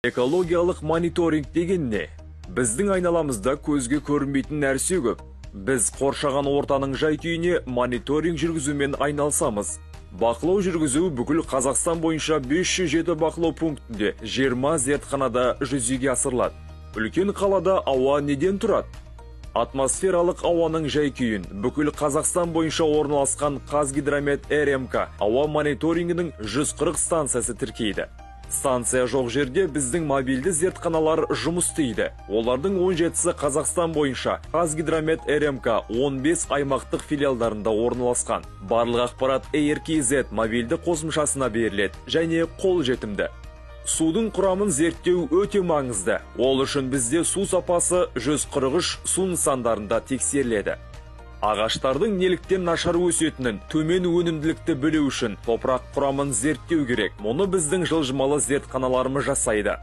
Экологиялық мониторинг деген не? Біздің айналамызда көзге көрінбейтін нәрсе көп. Біз қоршаған ортаның жай-күйіне мониторинг жүргізумен айналсамыз. Бақылау жүргізу бүкіл Қазақстан бойынша 507 бақылау пунктінде 20 зертханада жүзеге асырылады. Үлкен қалада ауа неден тұрады? Атмосфералық ауаның жай-күйін бүкіл Қазақстан бойынша орналасқан Қазгидромет РМК ауа мониторингінің 140 станциясы тіркейді. Станция жоқ жерде біздің мобильді зертханалар жұмыс істейді. Олардың 17-сі Қазақстан бойынша Қазгидромет РМК 15 аймақтық филиалдарында орналасқан. Барлық ақпарат ERKZ мобильді қосымшасына беріледі және қол жетімді. Судың құрамын зерттеу өте маңызды. Ол үшін бізде су сапасы 143 су нысандарында тексеріледі. Ағаштардың неліктен нашар өсетінін, төмен өнімділікті білу үшін топырақ құрамын зерттеу керек. Мұны біздің жылжымалы зертханаларымыз жасайды.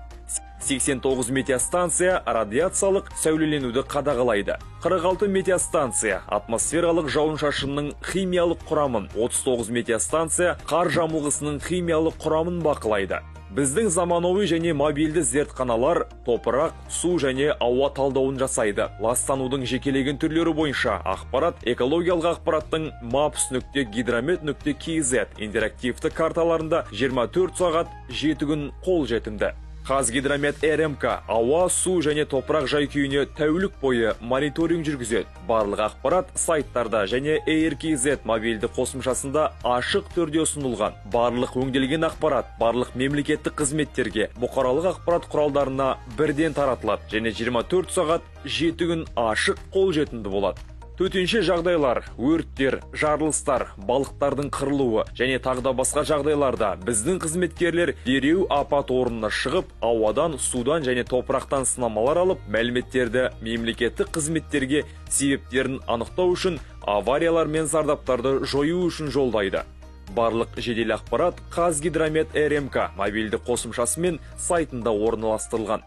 89 метеостанция радиациялық сәулеленуді қадағалайды. 46 метеостанция атмосфералық жауын-шашынның химиялық құрамын, 39 метеостанция қар жамылғысының химиялық құрамын бақылайды. Біздің заманауи және мобильді зертханалар топырақ, су және ауа талдауын жасайды. Ластанудың жекелеген түрлері бойынша ақпарат экологиялық ақпараттың maps.gidromet.kz интерактивті карталарында 24 сағат 7 күн қол жетімді. Қазгидромет РМК ауа, су және топырақ жай-күйіне тәулік бойы мониторинг жүргізеді. Барлық ақпарат сайттарда және ERKZ мобильді қосымшасында ашық түрде ұсынылған. Барлық өңделген ақпарат барлық мемлекеттік қызметтерге, бұқаралық ақпарат құралдарына бірден таратылады және 24 сағат 7 күн ашық қол жетімді болады. Төтенше жағдайлар, өрттер, жарылыстар, балықтардың қырылуы және тағда басқа жағдайларда біздің қызметкерлер дереу апат орнына шығып, ауадан, судан және топырақтан сынамалар алып, мәліметтерді мемлекеттік қызметтерге себептерін анықтау үшін, авариялар мен зардаптарды жою үшін жолдайды. Барлық жедел ақпарат Қазгидромет РМК мобильді қосымшасы мен сайтында орналастырылған.